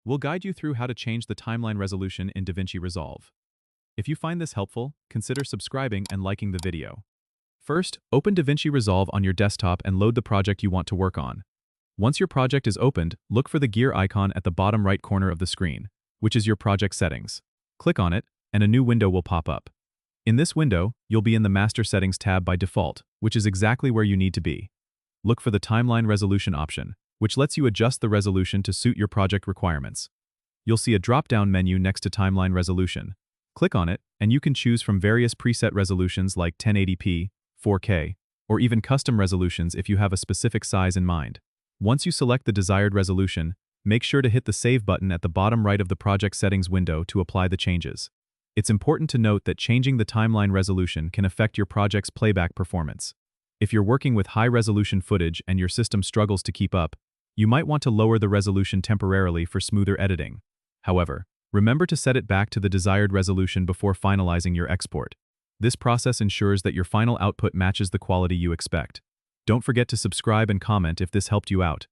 We'll guide you through how to change the timeline resolution in DaVinci Resolve. If you find this helpful, consider subscribing and liking the video. First, open DaVinci Resolve on your desktop and load the project you want to work on. Once your project is opened, look for the gear icon at the bottom right corner of the screen, which is your project settings. Click on it, and a new window will pop up. In this window, you'll be in the Master Settings tab by default, which is exactly where you need to be. Look for the Timeline Resolution option, which lets you adjust the resolution to suit your project requirements. You'll see a drop-down menu next to Timeline Resolution. Click on it, and you can choose from various preset resolutions like 1080p, 4K, or even custom resolutions if you have a specific size in mind. Once you select the desired resolution, make sure to hit the Save button at the bottom right of the project settings window to apply the changes. It's important to note that changing the timeline resolution can affect your project's playback performance. If you're working with high-resolution footage and your system struggles to keep up, you might want to lower the resolution temporarily for smoother editing. However, remember to set it back to the desired resolution before finalizing your export. This process ensures that your final output matches the quality you expect. Don't forget to subscribe and comment if this helped you out.